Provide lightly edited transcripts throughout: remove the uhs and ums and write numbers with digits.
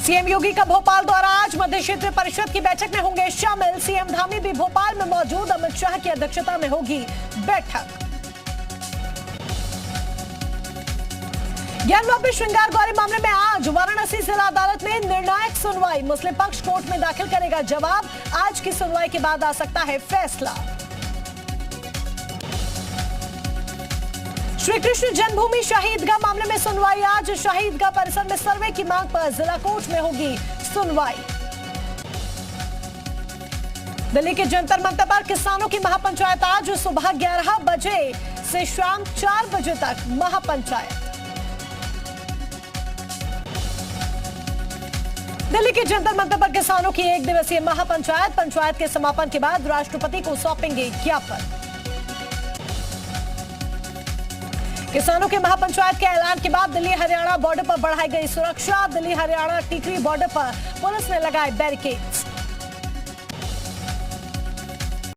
CM योगी का भोपाल दौरा आज मध्य क्षेत्र परिषद की बैठक में होंगे शामिल। सीएम धामी भी भोपाल में मौजूद। अमित शाह की अध्यक्षता में होगी बैठक। ज्ञानवापी श्रृंगार गौरी मामले में आज वाराणसी जिला अदालत में निर्णायक सुनवाई। मुस्लिम पक्ष कोर्ट में दाखिल करेगा जवाब। आज की सुनवाई के बाद आ सकता है फैसला। श्री कृष्ण जन्मभूमि शहीदगाह मामले में सुनवाई आज। शहीदगाह परिसर में सर्वे की मांग पर जिला कोर्ट में होगी सुनवाई। दिल्ली के जंतर मंतर पर किसानों की महापंचायत आज सुबह 11 बजे से शाम 4 बजे तक महापंचायत। दिल्ली के जंतर मंतर पर किसानों की 1 दिवसीय महापंचायत। पंचायत के समापन के बाद राष्ट्रपति को सौंपेंगे ज्ञापन। किसानों के महापंचायत के ऐलान के बाद दिल्ली हरियाणा बॉर्डर पर बढ़ाई गई सुरक्षा। दिल्ली हरियाणा टिकरी बॉर्डर पर पुलिस ने लगाए बैरिकेड्स।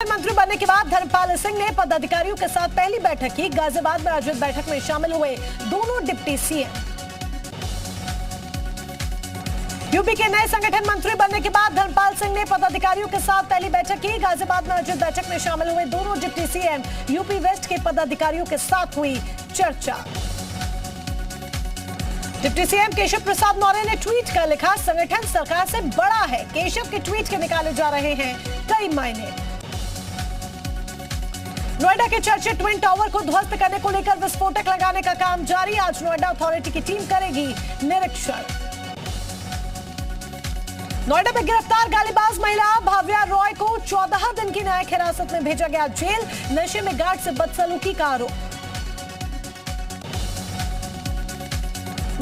मंत्री बनने के बाद धर्मपाल सिंह ने पदाधिकारियों के साथ पहली बैठक की। गाजियाबाद में आयोजित बैठक में शामिल हुए दोनों डिप्टी सीएम। यूपी के नए संगठन मंत्री बनने के बाद धर्मपाल सिंह ने पदाधिकारियों के साथ पहली बैठक की। गाजियाबाद में आयोजित बैठक में शामिल हुए दोनों डिप्टी सीएम। यूपी वेस्ट के पदाधिकारियों के साथ हुई चर्चा। डिप्टी सीएम केशव प्रसाद मौर्य ने ट्वीट कर लिखा, संगठन सरकार से बड़ा है। केशव के ट्वीट के निकाले जा रहे हैं कई मायने। नोएडा के चर्चित ट्विन टावर को ध्वस्त करने को लेकर विस्फोटक लगाने का काम जारी। आज नोएडा अथॉरिटी की टीम करेगी निरीक्षण। नोएडा में गिरफ्तार गालीबाज महिला भाव्या रॉय को 14 दिन की न्यायिक हिरासत में भेजा गया जेल। नशे में गार्ड से बदसलूकी का आरोप।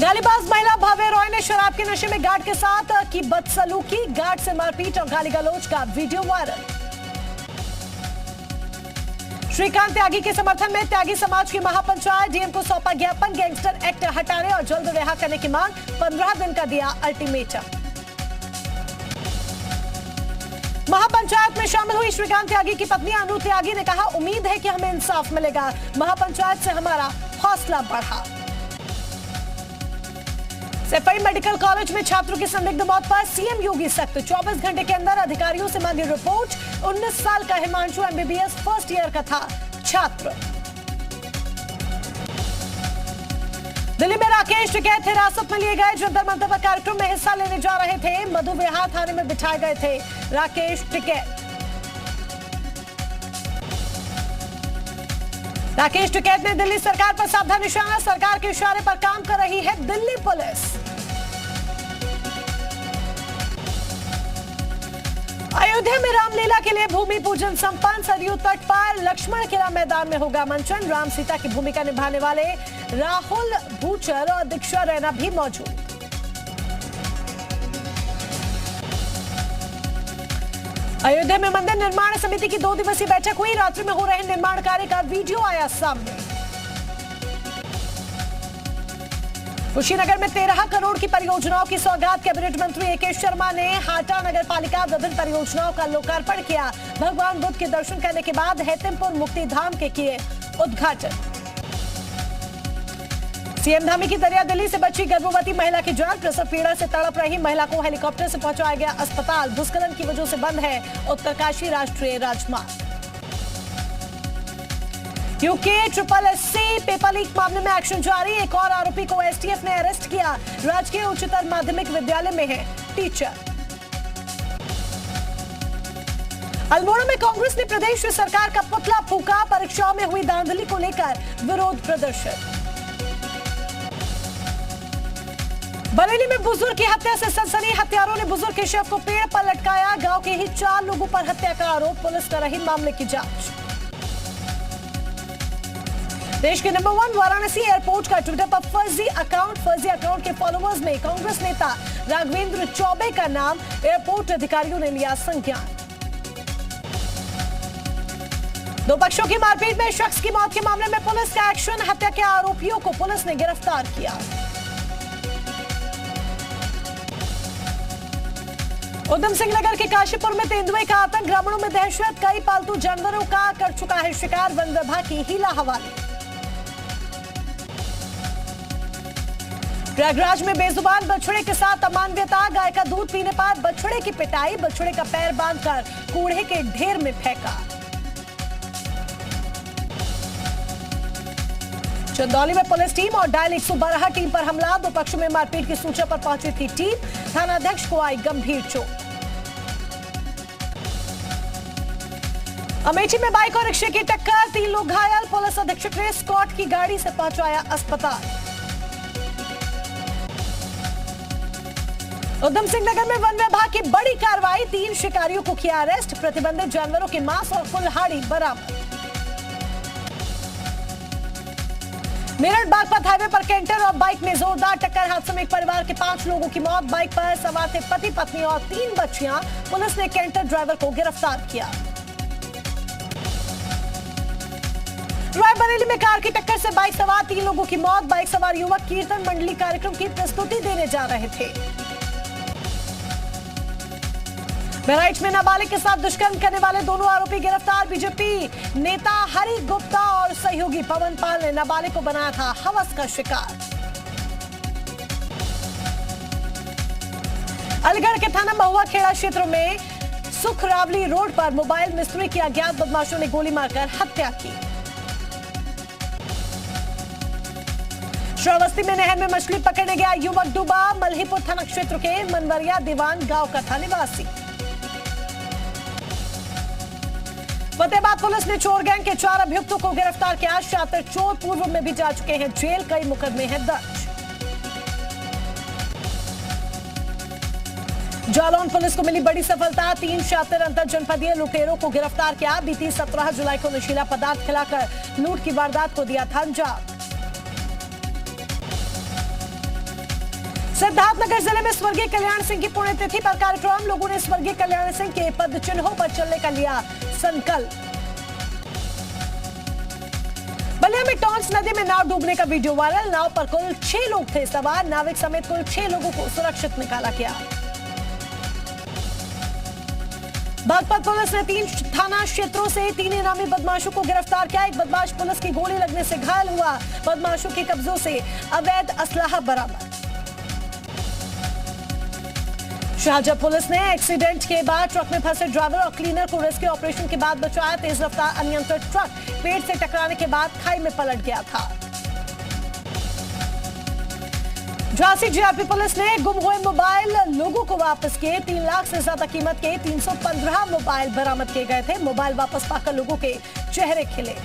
गालीबाज महिला भाव्या रॉय ने शराब के नशे में गार्ड के साथ की बदसलूकी। गार्ड से मारपीट और गाली गलौज का वीडियो वायरल। श्रीकांत त्यागी के समर्थन में त्यागी समाज की महापंचायत। डीएम को सौंपा ज्ञापन। गैंगस्टर एक्ट हटाने और जल्द रिहा करने की मांग। 15 दिन का दिया अल्टीमेटम। महापंचायत में शामिल हुई श्रीकांत त्यागी की पत्नी अनु त्यागी ने कहा, उम्मीद है कि हमें इंसाफ मिलेगा। महापंचायत से हमारा हौसला बढ़ा। सैफई मेडिकल कॉलेज में छात्रों की संदिग्ध मौत पर सीएम योगी सख्त। 24 घंटे के अंदर अधिकारियों से मांगी रिपोर्ट। 19 साल का हिमांशु एमबीबीएस फर्स्ट ईयर का था छात्र। दिल्ली में राकेश टिकैत हिरासत में लिए गए। जंतर मंतर पर कार्यक्रम में हिस्सा लेने जा रहे थे। मधु विहार थाने में बिठाए गए थे राकेश टिकैत। राकेश टिकैत ने दिल्ली सरकार पर साधा निशाना। सरकार के इशारे पर काम कर रही है दिल्ली पुलिस। अयोध्या में रामलीला के लिए भूमि पूजन संपन्न। सरयू तट पर लक्ष्मण किला मैदान में होगा मंचन। राम सीता की भूमिका निभाने वाले राहुल भूचर और दीक्षा रैना भी मौजूद। अयोध्या में मंदिर निर्माण समिति की 2 दिवसीय बैठक हुई। रात्रि में हो रहे निर्माण कार्य का वीडियो आया सामने। कुशीनगर में 13 करोड़ की परियोजनाओं की सौगात। कैबिनेट मंत्री एके शर्मा ने हाटा नगर पालिका विभिन्न परियोजनाओं का लोकार्पण किया। भगवान बुद्ध के दर्शन करने के बाद हेतिमपुर मुक्ति धाम के किए उद्घाटन। सीएम धामी की दरिया दिल्ली से बची गर्भवती महिला की जान। प्रसव पीड़ा से तड़प रही महिला को हेलीकॉप्टर से पहुंचाया गया अस्पताल। भूस्खलन की वजह से बंद है उत्तरकाशी राष्ट्रीय राजमार्ग। यूके SSSC पेपर लीक मामले में एक्शन जारी। एक और आरोपी को एसटीएफ ने अरेस्ट किया। राजकीय उच्चतर माध्यमिक विद्यालय में है टीचर। अल्मोड़ा में कांग्रेस ने प्रदेश सरकार का पुतला फूका। परीक्षाओं में हुई धांधली को लेकर विरोध प्रदर्शन। बरेली में बुजुर्ग की हत्या से सनसनी। हत्यारों ने बुजुर्ग के शव को पेड़ पर लटकाया। गांव के ही 4 लोगों पर हत्या का आरोप। पुलिस कर रही मामले की जांच। देश के नंबर 1 वाराणसी एयरपोर्ट का ट्विटर पर फर्जी अकाउंट के फॉलोअर्स में कांग्रेस नेता राघवेंद्र चौबे का नाम। एयरपोर्ट अधिकारियों ने लिया संज्ञान। 2 पक्षों की मारपीट में शख्स की मौत के मामले में पुलिस का एक्शन। हत्या के आरोपियों को पुलिस ने गिरफ्तार किया। उधम सिंह नगर के काशीपुर में तेंदुए का आतंक। ग्रामीणों में दहशत। कई पालतू जानवरों का कर चुका है शिकार। वन विभाग की हीला हवाली। प्रयागराज में बेजुबान बछड़े के साथ अमानवीयता, गाय का दूध पीने पर बछड़े की पिटाई, बछड़े का पैर बांधकर कूड़े के ढेर में फेंका। चंदौली में पुलिस टीम और डायल 112 टीम पर हमला, दो पक्षों में मारपीट की सूचना पर पहुंची थी टीम, थानाध्यक्ष को आई गंभीर चोट। अमेठी में बाइक और रिक्शे की टक्कर, 3 लोग घायल, पुलिस अधीक्षक ने स्कॉट की गाड़ी से पहुंचाया अस्पताल। उधम सिंह नगर में वन विभाग की बड़ी कार्रवाई, 3 शिकारियों को किया अरेस्ट, प्रतिबंधित जानवरों के मांस और कुल्हाड़ी बरामद। मेरठ बागपत हाईवे पर कैंटर और बाइक में जोरदार टक्कर, हादसे में एक परिवार के 5 लोगों की मौत, बाइक पर सवार थे पति पत्नी और 3 बच्चियां, पुलिस ने कैंटर ड्राइवर को गिरफ्तार किया। रायबरेली में कार की टक्कर से बाइक सवार 3 लोगों की मौत, बाइक सवार युवक कीर्तन मंडली कार्यक्रम की प्रस्तुति देने जा रहे थे। बहराइच में नाबालिग के साथ दुष्कर्म करने वाले दोनों आरोपी गिरफ्तार, बीजेपी नेता हरि गुप्ता और सहयोगी पवन पाल ने नाबालिग को बनाया था हवस का शिकार। अलीगढ़ के थाना महुआ खेड़ा क्षेत्र में सुखरावली रोड पर मोबाइल मिस्त्री की अज्ञात बदमाशों ने गोली मारकर हत्या की। श्रावस्ती में नहर में मछली पकड़ने गया युवक डूबा, मल्हीपुर थाना क्षेत्र के मनवरिया दीवान गांव का था निवासी। फतेहाबाद पुलिस ने चोर गैंग के 4 अभियुक्तों को गिरफ्तार किया, शातिर चोर पूर्व में भी जा चुके हैं जेल, कई मुकदमे हैं दर्ज। जालौन पुलिस को मिली बड़ी सफलता, 3 शातिर अंतर जनपदीय लुटेरों को गिरफ्तार किया, बीती 17 जुलाई को नशीला पदार्थ खिलाकर लूट की वारदात को दिया था अंजाम। सिद्धार्थनगर जिले में स्वर्गीय कल्याण सिंह की पुण्यतिथि पर कार्यक्रम, लोगों ने स्वर्गीय कल्याण सिंह के पद चिन्हों पर चलने का लिया संकल्प। बलिया में टॉन्स नदी में नाव डूबने का वीडियो वायरल, नाव पर कुल 6 लोग थे सवार, नाविक समेत कुल 6 लोगों को सुरक्षित निकाला गया। बागपत पुलिस ने 3 थाना क्षेत्रों से 3 इनामी बदमाशों को गिरफ्तार किया, एक बदमाश पुलिस की गोली लगने से घायल हुआ, बदमाशों के कब्जों से अवैध असलाहा बरामद। शाहजहां पुलिस ने एक्सीडेंट के बाद ट्रक में फंसे ड्राइवर और क्लीनर को रेस्क्यू ऑपरेशन के बाद बचाया, तेज रफ्तार अनियंत्रित ट्रक पेड़ से टकराने के बाद खाई में पलट गया था। झांसी जीआरपी पुलिस ने गुम हुए मोबाइल लोगों को वापस किए, 3 लाख से ज्यादा कीमत के 315 मोबाइल बरामद किए गए थे, मोबाइल वापस पाकर लोगों के चेहरे खिले।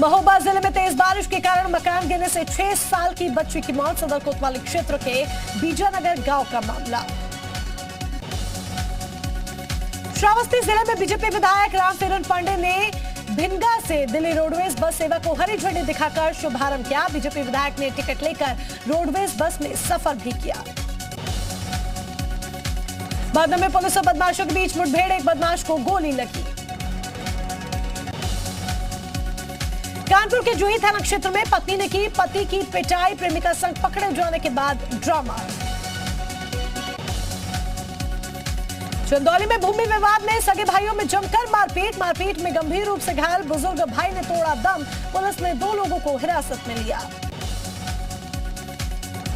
महोबा जिले में तेज बारिश के कारण मकान गिरने से 6 साल की बच्ची की मौत, सदर कोतवाली क्षेत्र के बीजानगर गांव का मामला। श्रावस्ती जिले में बीजेपी विधायक रामचरण पांडे ने भिनगा से दिल्ली रोडवेज बस सेवा को हरी झंडी दिखाकर शुभारंभ किया, बीजेपी विधायक ने टिकट लेकर रोडवेज बस में सफर भी किया। बांदा में पुलिस और बदमाशों के बीच मुठभेड़, एक बदमाश को गोली लगी। कानपुर के जूही थाना क्षेत्र में पत्नी ने की पति की पिटाई, प्रेमिका संग पकड़े जाने के बाद ड्रामा। चंदौली में भूमि विवाद में सगे भाइयों में जमकर मारपीट में गंभीर रूप से घायल बुजुर्ग भाई ने तोड़ा दम, पुलिस ने 2 लोगों को हिरासत में लिया।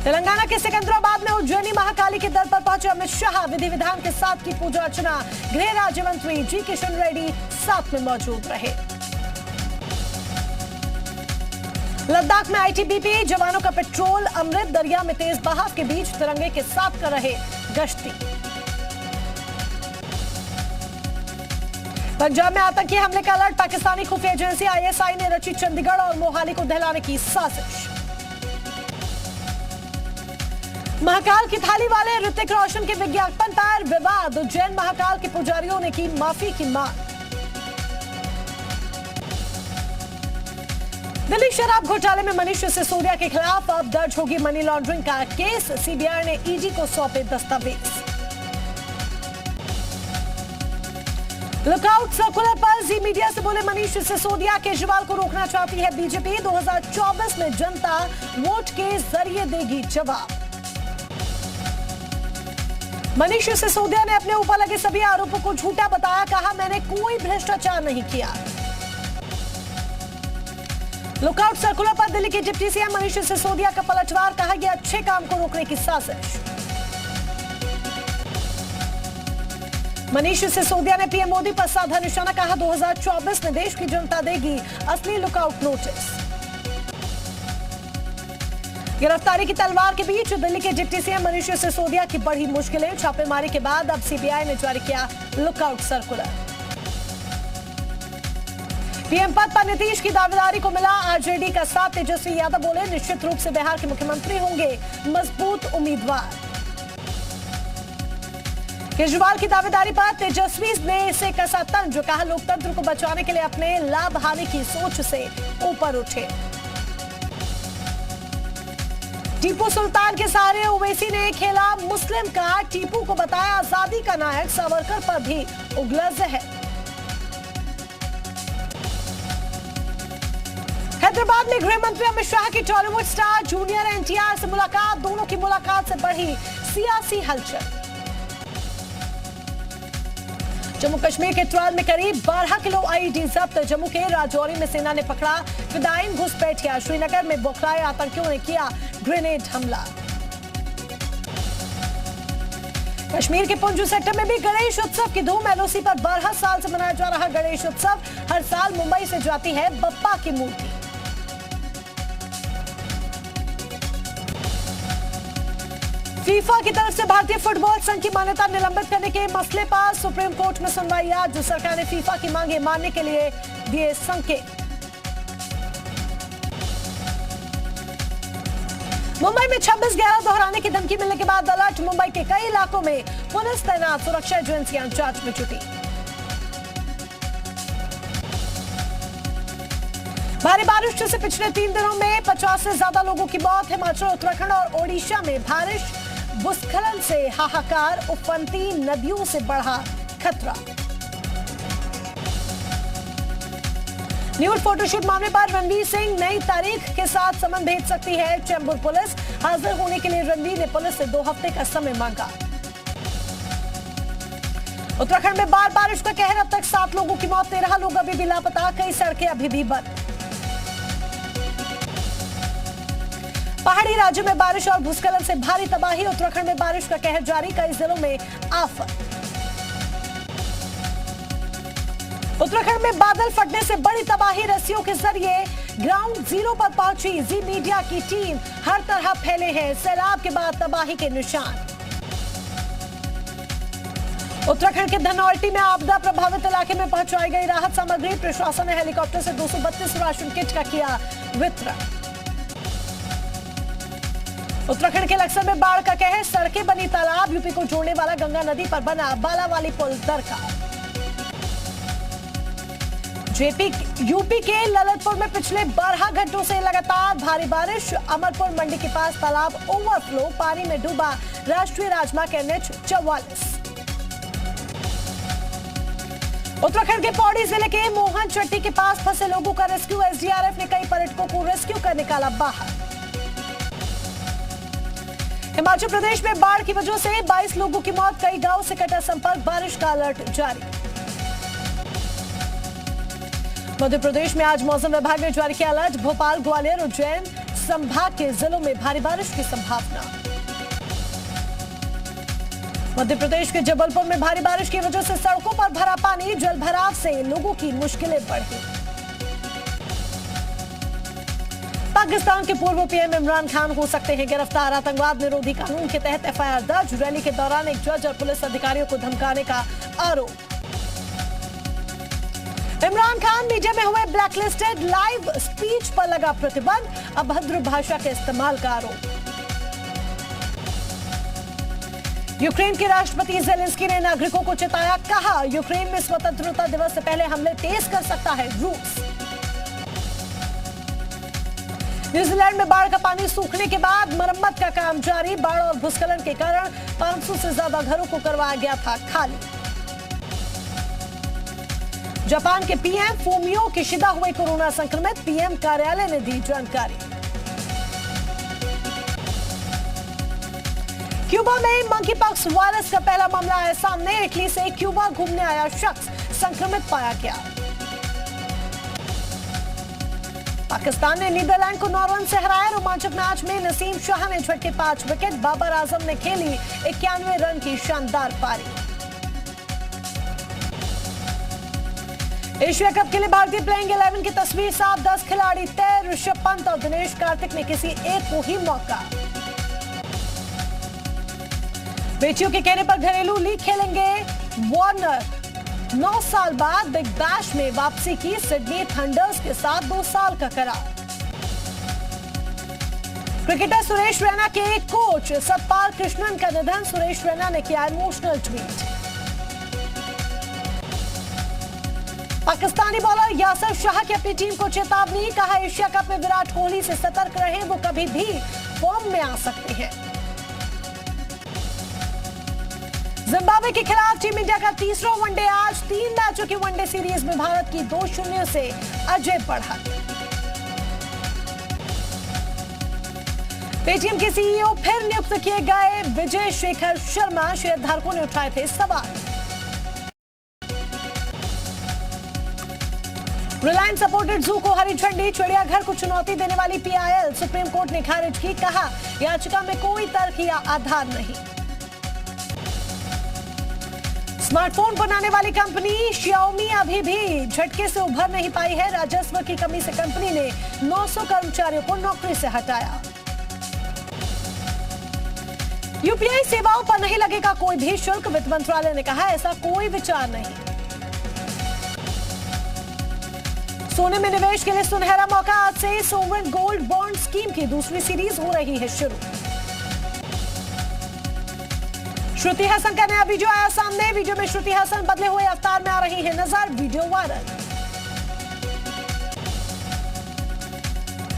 तेलंगाना के सिकंदराबाद में उज्जैनी महाकाली के दर पर पहुंचे अमित शाह, विधि विधान के साथ की पूजा अर्चना, गृह राज्य मंत्री जी किशन रेड्डी साथ में मौजूद रहे। लद्दाख में आईटीबीपी जवानों का पेट्रोल अमृत दरिया में तेज बहाव के बीच तिरंगे के साथ कर रहे गश्ती। पंजाब में आतंकी हमले का अलर्ट, पाकिस्तानी खुफिया एजेंसी आईएसआई ने रची चंडीगढ़ और मोहाली को दहलाने की साजिश। महाकाल की थाली वाले ऋतिक रोशन के विज्ञापन पर विवाद, उज्जैन महाकाल के पुजारियों ने की माफी की मांग। दिल्ली शराब घोटाले में मनीष सिसोदिया के खिलाफ अब दर्ज होगी मनी लॉन्ड्रिंग का केस, सीबीआई ने ईडी को सौंपे दस्तावेज। लुकआउट सर्कुलर पर जी मीडिया से बोले मनीष सिसोदिया, केजरीवाल को रोकना चाहती है बीजेपी, 2024 में जनता वोट के जरिए देगी जवाब। मनीष सिसोदिया ने अपने ऊपर लगे सभी आरोपों को झूठा बताया, कहा मैंने कोई भ्रष्टाचार नहीं किया। लुकआउट सर्कुलर पर दिल्ली के डिप्टी सीएम मनीष सिसोदिया का पलटवार, कहा गया अच्छे काम को रोकने की साजिश। मनीष सिसोदिया ने पीएम मोदी पर साधा निशाना, कहा 2024 में देश की जनता देगी असली लुकआउट नोटिस। गिरफ्तारी की तलवार के बीच दिल्ली के डिप्टी सीएम मनीष सिसोदिया की बढ़ी मुश्किलें, छापेमारी के बाद अब सीबीआई ने जारी किया लुकआउट सर्कुलर। पीएम पद पर नीतीश की दावेदारी को मिला आरजेडी का साथ, तेजस्वी यादव बोले निश्चित रूप से बिहार के मुख्यमंत्री होंगे मजबूत उम्मीदवार। केजरीवाल की दावेदारी पर तेजस्वी ने इसे कसा तंज, कहा लोकतंत्र को बचाने के लिए अपने लाभ हानि की सोच से ऊपर उठे। टीपू सुल्तान के सहारे ओवैसी ने खेला मुस्लिम का, टीपू को बताया आजादी का नायक, सावरकर पर भी उगला जहर। हैदराबाद में गृह मंत्री अमित शाह की टॉलीवुड स्टार जूनियर एनटीआर से मुलाकात, दोनों की मुलाकात से बढ़ी सियासी हलचल। जम्मू कश्मीर के ट्राल में करीब 12 किलो आईईडी जब्त, जम्मू के राजौरी में सेना ने पकड़ा फिदायीन घुसपैठिया, श्रीनगर में बौखलाए आतंकियों ने किया ग्रेनेड हमला। कश्मीर के पुंछ सेक्टर में भी गणेश उत्सव की धूम, एलओसी पर 12 साल से मनाया जा रहा गणेश उत्सव, हर साल मुंबई से जाती है बप्पा की मूर्ति। फीफा की तरफ से भारतीय फुटबॉल संघ की मान्यता निलंबित करने के मसले पर सुप्रीम कोर्ट में सुनवाई आज, सरकार ने फीफा की मांगे मानने के लिए दिए संकेत। मुंबई में 26/11 दोहराने की धमकी मिलने के बाद अलर्ट, मुंबई के कई इलाकों में पुलिस तैनात, सुरक्षा एजेंसियां जांच में जुटी। भारी बारिश से पिछले 3 दिनों में 50 से ज्यादा लोगों की मौत, हिमाचल, उत्तराखंड और ओडिशा में बारिश भूस्खलन से हाहाकार, उफनती नदियों से बढ़ा खतरा। न्यूड फोटोशूट मामले पर रणवीर सिंह नई तारीख के साथ समन भेज सकती है चेंबूर पुलिस, हाजिर होने के लिए रणवीर ने पुलिस से 2 हफ्ते का समय मांगा। उत्तराखंड में बारिश का कहर, अब तक 7 लोगों की मौत, 13 लोग अभी भी लापता, कई सड़कें अभी भी बंद। पहाड़ी राज्यों में बारिश और भूस्खलन से भारी तबाही, उत्तराखंड में बारिश का कहर जारी, कई जिलों में आफत। उत्तराखंड में बादल फटने से बड़ी तबाही, रस्सियों के जरिए ग्राउंड जीरो पर पहुंची जी मीडिया की टीम, हर तरह फैले हैं सैलाब के बाद तबाही के निशान। उत्तराखंड के धनौल्टी में आपदा प्रभावित इलाके में पहुंचाई गई राहत सामग्री, प्रशासन ने हेलीकॉप्टर से 232 राशन किट का किया वितरण। उत्तराखंड के लक्सर में बाढ़ का कहर, सड़कें बनी तालाब, यूपी को जोड़ने वाला गंगा नदी पर बना बालावाली पुल दरकार। यूपी के ललितपुर में पिछले 12 घंटों से लगातार भारी बारिश, अमरपुर मंडी के पास तालाब ओवरफ्लो, पानी में डूबा राष्ट्रीय राजमार्ग NH 44। उत्तराखंड के पौड़ी जिले के मोहन चट्टी के पास फंसे लोगों का रेस्क्यू, SDRF ने कई पर्यटकों को रेस्क्यू कर निकाला बाहर। हिमाचल प्रदेश में बाढ़ की वजह से 22 लोगों की मौत, कई गांव से कटा संपर्क, बारिश का अलर्ट जारी। मध्य प्रदेश में आज मौसम विभाग ने जारी किया अलर्ट, भोपाल, ग्वालियर, उज्जैन संभाग के जिलों में भारी बारिश की संभावना। मध्य प्रदेश के जबलपुर में भारी बारिश की वजह से सड़कों पर भरा पानी, जल भराव से लोगों की मुश्किलें बढ़ी। पाकिस्तान के पूर्व पीएम इमरान खान हो सकते हैं गिरफ्तार, आतंकवाद निरोधी कानून के तहत FIR दर्ज, रैली के दौरान एक जज और पुलिस अधिकारियों को धमकाने का आरोप। इमरान खान मीडिया में हुए ब्लैकलिस्टेड, लाइव स्पीच पर लगा प्रतिबंध, अभद्र भाषा के इस्तेमाल का आरोप। यूक्रेन के राष्ट्रपति ज़ेलेंस्की ने नागरिकों को चेताया, कहा यूक्रेन में स्वतंत्रता दिवस से पहले हमले तेज कर सकता है रूस। न्यूजीलैंड में बाढ़ का पानी सूखने के बाद मरम्मत का काम जारी, बाढ़ और भूस्खलन के कारण 500 से ज्यादा घरों को करवाया गया था खाली। जापान के पीएम फूमियो किशिदा हुए कोरोना संक्रमित, पीएम कार्यालय ने दी जानकारी। क्यूबा में मंकीपॉक्स वायरस का पहला मामला आया सामने, इटली से क्यूबा घूमने आया शख्स संक्रमित पाया गया। पाकिस्तान ने नीदरलैंड को 9 रन से हराया। रोमांचक मैच में नसीम शाह ने झटके 5 विकेट। बाबर आजम ने खेली 91 रन की शानदार पारी। एशिया कप के लिए भारतीय प्लेइंग 11 की तस्वीर साफ। 10 खिलाड़ी तय। ऋषभ पंत और दिनेश कार्तिक ने किसी एक को ही मौका। बेटियों के कहने पर घरेलू लीग खेलेंगे वार्नर। 9 साल बाद बिग बैश में वापसी की। सिडनी थंडर्स के साथ 2 साल का करार। क्रिकेटर सुरेश रैना के कोच सतपाल कृष्णन का निधन। सुरेश रैना ने किया emotional tweet. Pakistani bowler Yasir Shah की अपनी टीम को चेतावनी। कहा एशिया कप में विराट कोहली से सतर्क रहें, वो कभी भी फॉर्म में आ सकते हैं। जिम्बाब्वे के खिलाफ टीम इंडिया का तीसरा वनडे आज। 3 मैचों की वनडे सीरीज में भारत की 2-0 से अजय बढ़त। पेटीएम के सीईओ फिर नियुक्त किए गए। विजय शेखर शर्मा। शेयरधारकों ने उठाए थे सवाल। रिलायंस सपोर्टेड जू को हरी झंडी। चिड़ियाघर को चुनौती देने वाली पीआईएल सुप्रीम कोर्ट ने खारिज की। कहा याचिका में कोई तर्क या आधार नहीं। स्मार्टफोन बनाने वाली कंपनी Xiaomi अभी भी झटके से उभर नहीं पाई है। राजस्व की कमी से कंपनी ने 900 कर्मचारियों को नौकरी से हटाया। यूपीआई सेवाओं पर नहीं लगेगा कोई भी शुल्क। वित्त मंत्रालय ने कहा ऐसा कोई विचार नहीं। सोने में निवेश के लिए सुनहरा मौका। आज से सोवरेन गोल्ड बॉन्ड स्कीम की दूसरी सीरीज हो रही है शुरू। श्रुति हसन का नया वीडियो आया सामने। वीडियो में श्रुति हसन बदले हुए अवतार में आ रही है नजर। Video viral.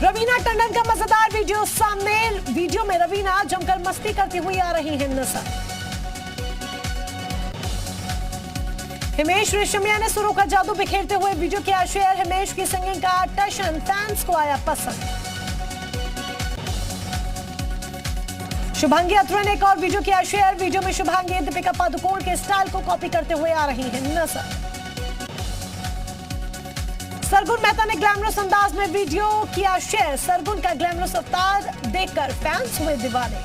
रवीना टंडन का मजेदार वीडियो सामने। वीडियो में रवीना जमकर मस्ती करती हुई आ रही है नजर। हिमेश रेशमिया ने सुरों का जादू बिखेरते हुए वीडियो किया शेयर। हिमेश की सिंगिंग का टशन फैंस को आया पसंद। शुभांगी अत्रे ने एक और वीडियो किया शेयर। वीडियो में शुभांगी दीपिका पादुकोण के स्टाइल को कॉपी करते हुए आ रही है नजर। सरगुन मेहता ने ग्लैमरस अंदाज में वीडियो किया शेयर। सरगुन का ग्लैमरस अवतार देखकर फैंस हुए दीवाने।